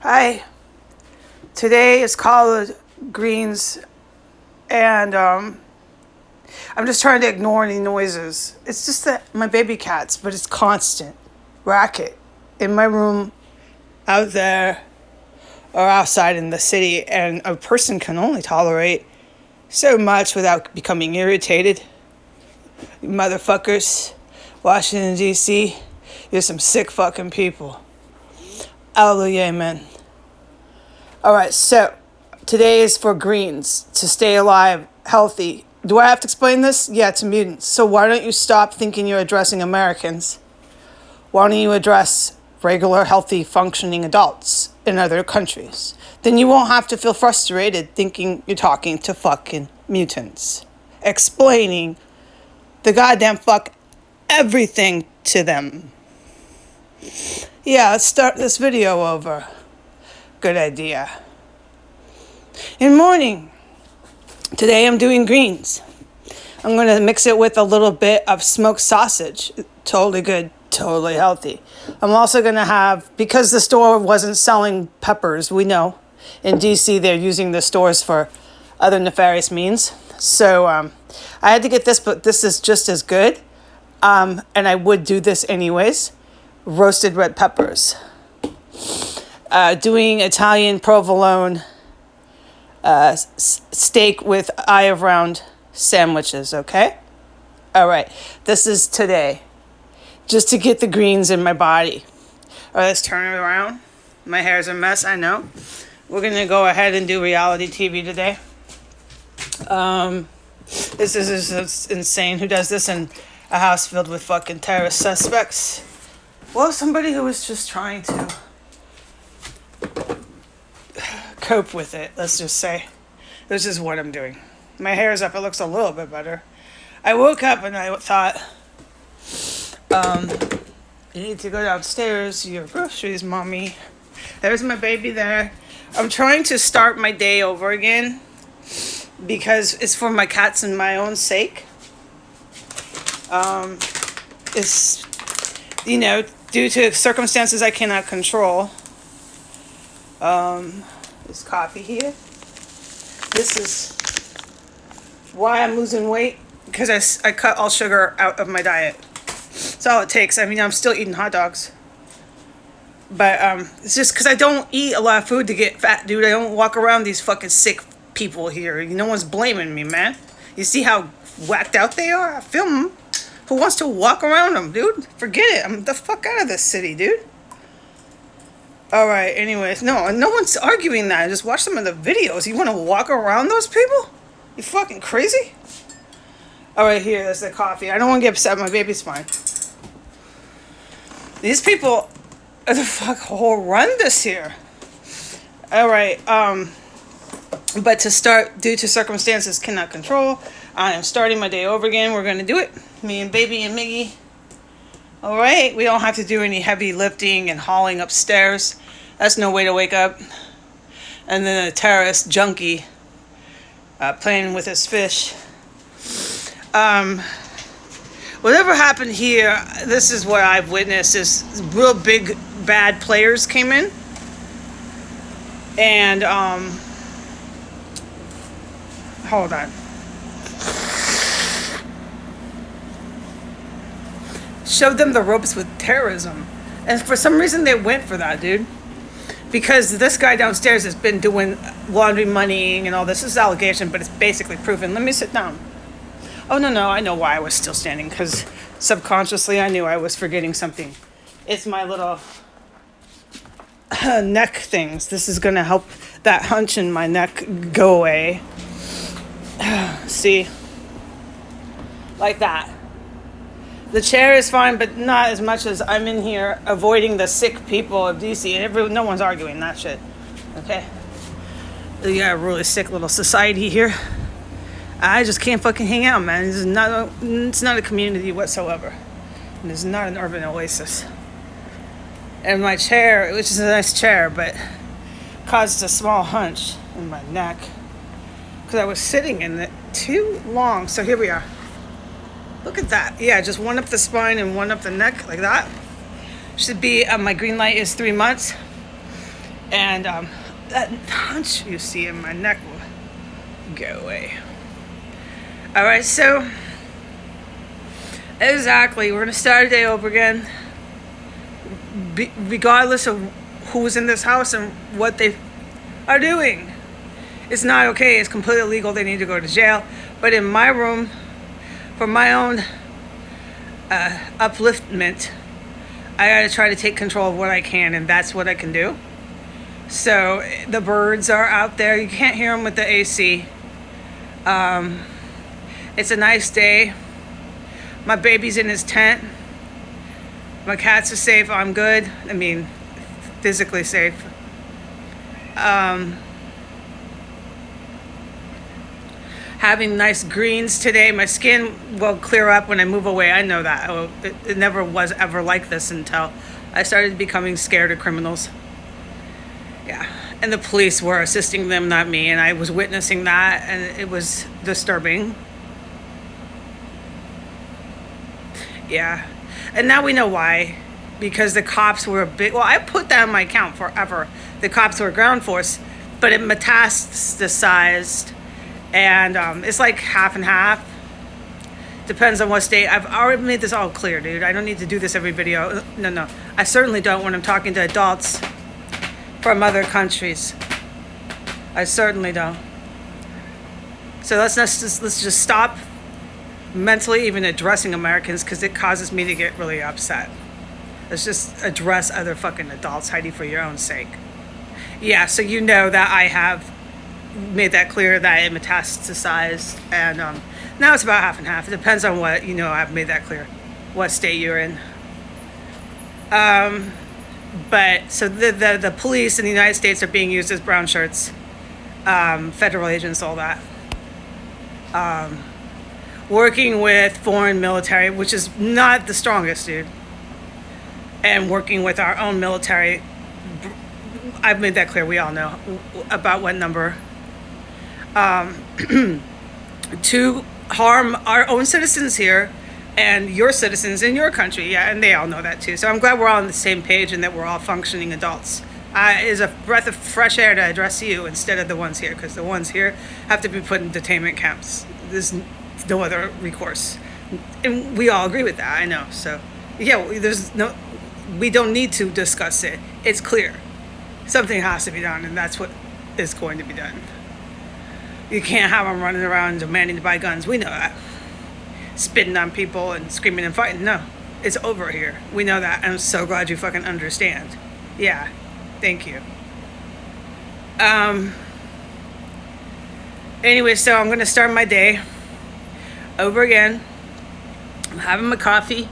Hi. Today is collard greens, and I'm just trying to ignore any noises. It's just that my baby cats, but it's constant racket in my room, out there, or outside in the city, and a person can only tolerate so much without becoming irritated. You motherfuckers, Washington, D.C., you're some sick fucking people. Hallelujah, amen. Alright, so today is for greens, to stay alive, healthy. Do I have to explain this? Yeah, to mutants. So why don't you stop thinking you're addressing Americans? Why don't you address regular, healthy, functioning adults in other countries? Then you won't have to feel frustrated thinking you're talking to fucking mutants. Explaining the goddamn fuck everything to them. Yeah, let's start this video over. Good idea. In morning, today I'm doing greens. I'm going to mix it with a little bit of smoked sausage. Totally good, totally healthy. I'm also going to have, because the store wasn't selling peppers, we know. In DC, they're using the stores for other nefarious means. So I had to get this, but this is just as good. And I would do this anyways. Roasted red peppers. Doing Italian provolone steak with eye of round sandwiches, okay? All right, this is today, just to get the greens in my body. All right, let's turn it around. My hair's a mess, I know. We're gonna go ahead and do reality TV today. This is insane. Who does this in a house filled with fucking terrorist suspects? Well, somebody who was just trying to cope with it, let's just say. This is what I'm doing. My hair's up, it looks a little bit better. I woke up and I thought, you need to go downstairs, your groceries, mommy. There's my baby there. I'm trying to start my day over again because it's for my cats and my own sake. It's, due to circumstances I cannot control. This coffee here. This is why I'm losing weight, because I cut all sugar out of my diet. That's all it takes. I mean, I'm still eating hot dogs. But it's just because I don't eat a lot of food to get fat, dude. I don't walk around these fucking sick people here. No one's blaming me, man. You see how whacked out they are? I film them. Who wants to walk around them, dude? Forget it. I'm the fuck out of this city, dude. Alright, anyways. No one's arguing that. Just watch some of the videos. You want to walk around those people? You fucking crazy? Alright, here, there's the coffee. I don't want to get upset. My baby's fine. These people are the fuck horrendous here. Alright, but to start, due to circumstances cannot control, I am starting my day over again. We're going to do it. Me and baby and Miggy. Alright, we don't have to do any heavy lifting and hauling upstairs. That's no way to wake up. And then a terrorist junkie playing with his fish. Whatever happened here, this is what I've witnessed, is real big bad players came in. And, hold on. Showed them the ropes with terrorism. And for some reason they went for that, dude. Because this guy downstairs has been doing laundry moneying and all this. This is allegation, but it's basically proven. Let me sit down. Oh, no, I know why I was still standing. Because subconsciously I knew I was forgetting something. It's my little neck things. This is going to help that hunch in my neck go away. See? Like that. The chair is fine, but not as much as I'm in here avoiding the sick people of DC. And no one's arguing that shit. Okay? We got a really sick little society here. I just can't fucking hang out, man. It's not a community whatsoever. And it's not an urban oasis. And my chair, which is a nice chair, but caused a small hunch in my neck. Because I was sitting in it too long. So here we are. Look at that. Yeah, just one up the spine and one up the neck, like that. Should be, my green light is 3 months. And that hunch you see in my neck will go away. All right, so exactly, we're gonna start a day over again, regardless of who's in this house and what they are doing. It's not okay. It's completely illegal. They need to go to jail. But in my room, for my own upliftment, I gotta try to take control of what I can, and that's what I can do. So the birds are out there. You can't hear them with the AC. It's a nice day. My baby's in his tent. My cats are safe. I'm good. I mean, physically safe. Having nice greens today. My skin will clear up when I move away. I know that. It never was ever like this until I started becoming scared of criminals. Yeah. And the police were assisting them, not me. And I was witnessing that, and it was disturbing. Yeah. And now we know why. Because the cops were a bit... Well, I put that on my account forever. The cops were ground force. But it metastasized. And it's like half and half. Depends on what state. I've already made this all clear, dude. I don't need to do this every video. No. I certainly don't when I'm talking to adults from other countries. I certainly don't. So let's just stop mentally even addressing Americans, because it causes me to get really upset. Let's just address other fucking adults, Heidi, for your own sake. Yeah, so you know that I have made that clear that it metastasized, and now it's about half and half. It depends on what, I've made that clear, what state you're in. But so the police in the United States are being used as brown shirts, federal agents, all that. Working with foreign military, which is not the strongest, dude. And working with our own military. I've made that clear. We all know about what number. To harm our own citizens here and your citizens in your country. Yeah, and they all know that too. So I'm glad we're all on the same page and that we're all functioning adults. It is a breath of fresh air to address you instead of the ones here, because the ones here have to be put in detainment camps. There's no other recourse. And we all agree with that, I know. So, yeah, we don't need to discuss it. It's clear. Something has to be done, and that's what is going to be done. You can't have them running around demanding to buy guns. We know that. Spitting on people and screaming and fighting. No, it's over here. We know that. I'm so glad you fucking understand. Yeah, thank you. Anyway, so I'm going to start my day over again. I'm having my coffee.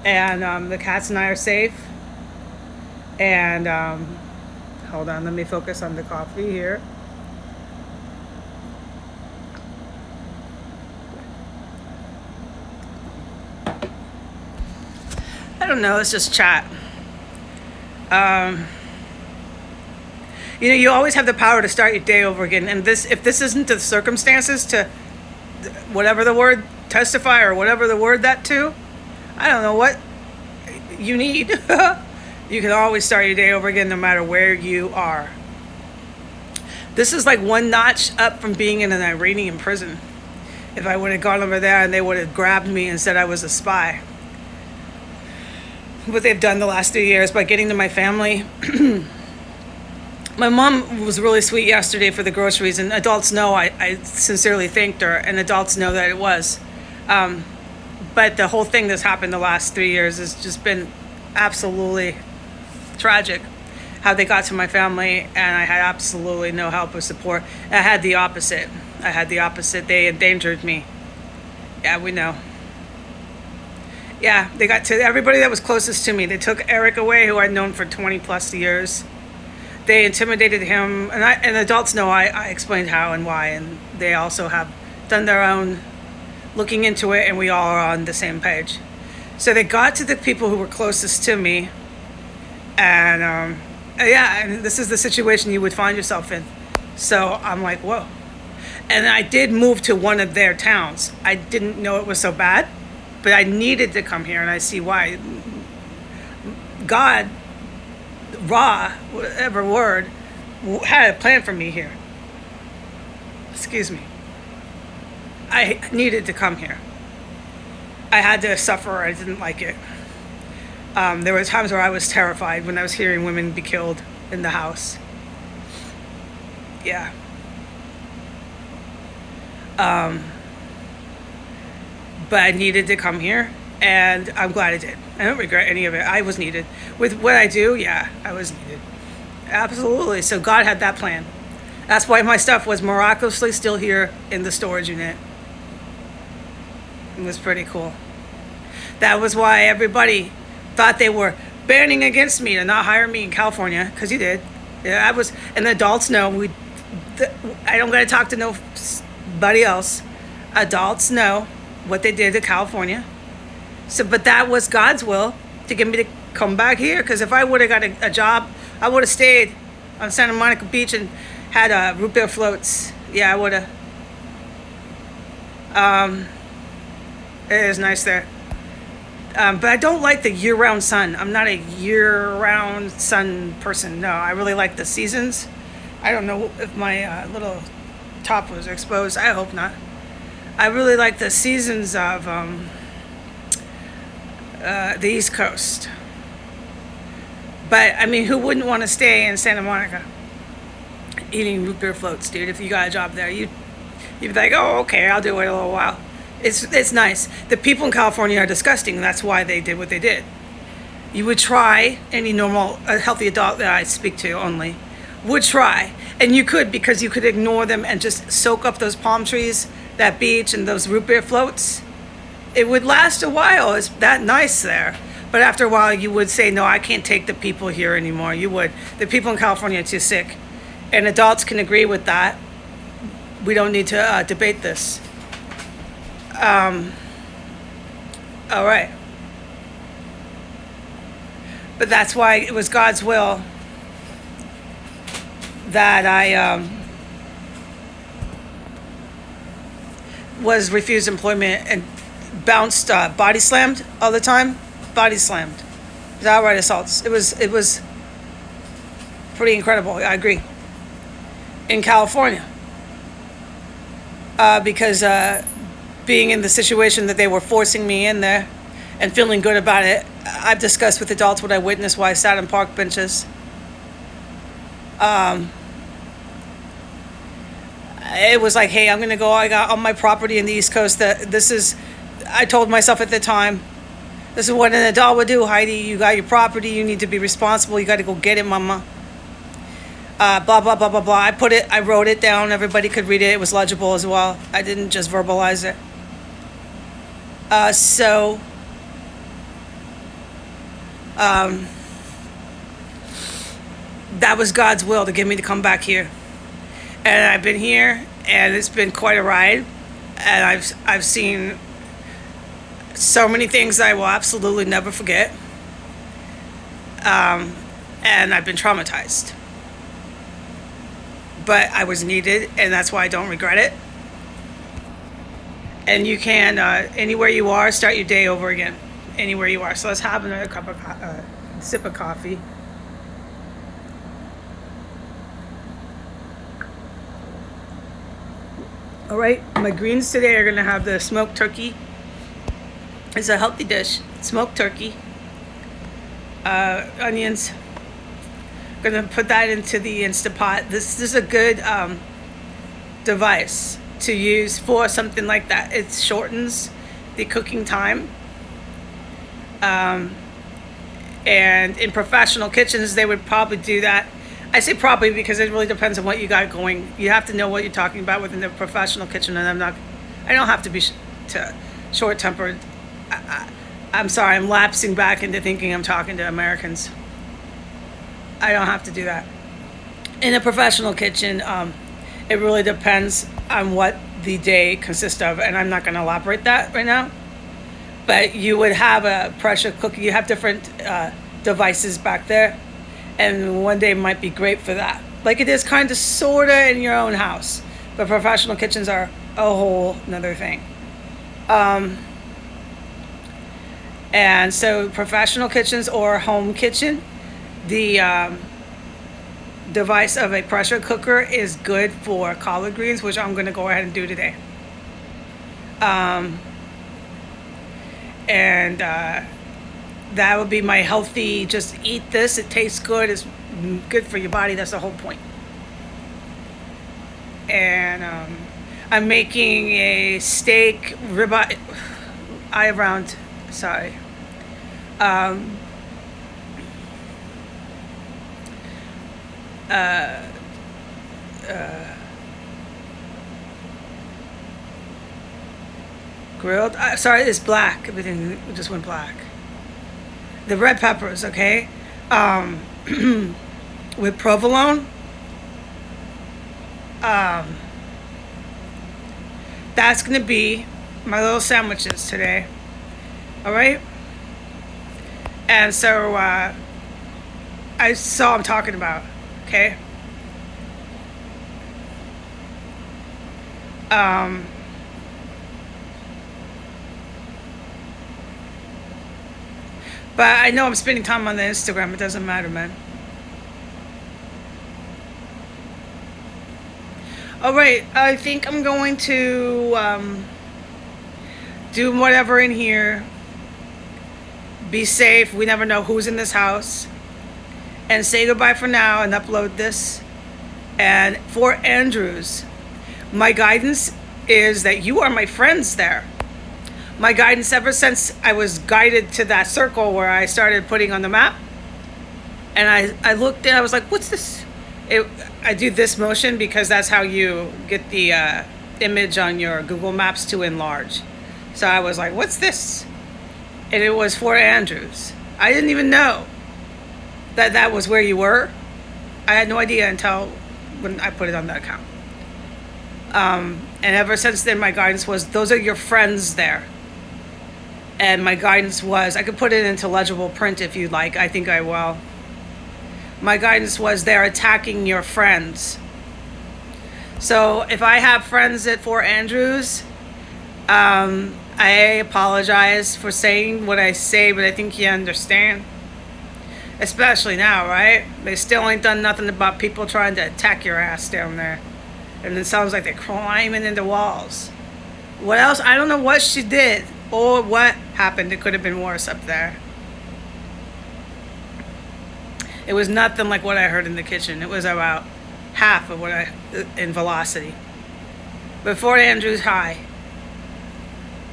And the cats and I are safe. And hold on, let me focus on the coffee here. I don't know, let's just chat. You always have the power to start your day over again. And if this isn't the circumstances to whatever the word testify or whatever the word that to, I don't know what you need. You can always start your day over again no matter where you are. This is like one notch up from being in an Iranian prison. If I would have gone over there and they would have grabbed me and said I was a spy. What they've done the last 3 years by getting to my family. My mom was really sweet yesterday for the groceries, and adults know I sincerely thanked her, and adults know that it was. But the whole thing that's happened the last 3 years has just been absolutely tragic. How they got to my family, and I had absolutely no help or support. I had the opposite. They endangered me. Yeah, we know. Yeah, they got to everybody that was closest to me. They took Eric away, who I'd known for 20 plus years. They intimidated him, and adults know I explained how and why, and they also have done their own looking into it, and we all are on the same page. So they got to the people who were closest to me, and and this is the situation you would find yourself in. So I'm like, whoa. And I did move to one of their towns. I didn't know it was so bad, but I needed to come here, and I see why. God Ra, whatever word, had a plan for me here. Excuse me. I needed to come here. I had to suffer. I didn't like it. There were times where I was terrified when I was hearing women be killed in the house. Yeah. But I needed to come here, and I'm glad I did. I don't regret any of it. I was needed. With what I do, yeah, I was needed. Absolutely. So God had that plan. That's why my stuff was miraculously still here in the storage unit. It was pretty cool. That was why everybody thought they were banning against me to not hire me in California, because you did. Yeah, I was, and the adults know. I don't gotta talk to nobody else. Adults know what they did to California. So, but that was God's will to get me to come back here. Because if I would have got a job, I would have stayed on Santa Monica Beach and had root beer floats. Yeah, I would have. It is nice there. But I don't like the year-round sun. I'm not a year-round sun person. No, I really like the seasons. I don't know if my little top was exposed. I hope not. I really like the seasons of the East Coast. But, I mean, who wouldn't want to stay in Santa Monica eating root beer floats, dude? If you got a job there, you'd be like, oh, okay, I'll do it a little while. It's nice. The people in California are disgusting, and that's why they did what they did. You would try, any normal, healthy adult that I speak to only, would try. And you could, because you could ignore them and just soak up those palm trees, that beach, and those root beer floats. It would last a while. It's that nice there. But after a while, you would say, no, I can't take the people here anymore. You would. The people in California are too sick. And adults can agree with that. We don't need to debate this. All right. But that's why it was God's will that I was refused employment and bounced, body slammed all the time. Body slammed. It was outright assaults. It was pretty incredible. I agree. In California. Because being in the situation that they were forcing me in there and feeling good about it. I've discussed with adults what I witnessed while I sat on park benches. It was like, hey, I'm going to go. I got on my property in the East Coast. I told myself at the time, this is what an adult would do, Heidi. You got your property. You need to be responsible. You got to go get it, mama. Blah, blah, blah, blah, blah. I wrote it down. Everybody could read it. It was legible as well. I didn't just verbalize it. That was God's will to get me to come back here. And I've been here, and it's been quite a ride. And I've seen so many things I will absolutely never forget. And I've been traumatized. But I was needed, and that's why I don't regret it. And you can, anywhere you are, start your day over again. Anywhere you are. So let's have another sip of coffee. All right, my greens today are gonna have the smoked turkey. It's a healthy dish. Smoked turkey, onions. Gonna put that into the Instapot. This is a good device to use for something like that. It shortens the cooking time. And in professional kitchens, they would probably do that. I say probably because it really depends on what you got going. You have to know what you're talking about within the professional kitchen, and I don't have to be short-tempered. I'm sorry, I'm lapsing back into thinking I'm talking to Americans. I don't have to do that. In a professional kitchen, it really depends on what the day consists of, and I'm not going to elaborate that right now. But you would have a pressure cooker. You have different devices back there, and one day might be great for that. Like it is kind of sort of in your own house, but professional kitchens are a whole another thing. And so professional kitchens or home kitchen, the device of a pressure cooker is good for collard greens, which I'm going to go ahead and do today. And that would be my healthy, just eat this, it tastes good, it's good for your body, that's the whole point. And I'm making a steak ribeye, eye round, sorry. Grilled, sorry, it's black, everything just went black. The red peppers, okay? With provolone. That's gonna be my little sandwiches today. All right. And so I saw I'm talking about. Okay. But I know I'm spending time on the Instagram. It doesn't matter, man. All right, I think I'm going to do whatever in here. Be safe. We never know who's in this house. And say goodbye for now and upload this. And for Andrews, my guidance is that you are my friends there. My guidance ever since I was guided to that circle where I started putting on the map. And I looked and I was like, what's this? I do this motion because that's how you get the image on your Google Maps to enlarge. So I was like, what's this? And it was Fort Andrews. I didn't even know that was where you were. I had no idea until when I put it on the account. And ever since then, my guidance was, those are your friends there. And my guidance was, I could put it into legible print if you'd like. I think I will. My guidance was, they're attacking your friends. So if I have friends at Fort Andrews, I apologize for saying what I say, but I think you understand. Especially now, right? They still ain't done nothing about people trying to attack your ass down there. And it sounds like they're climbing into walls. What else? I don't know what she did or what happened. It could have been worse up there. It was nothing like what I heard in the kitchen. It was about half of what in velocity. But Fort Andrews high.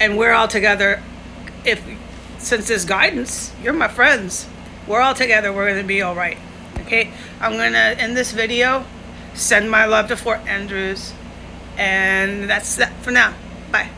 And we're all together. Since there's guidance, you're my friends. We're all together. We're going to be all right. Okay? I'm going to end this video. Send my love to Fort Andrews. And that's that for now. Bye.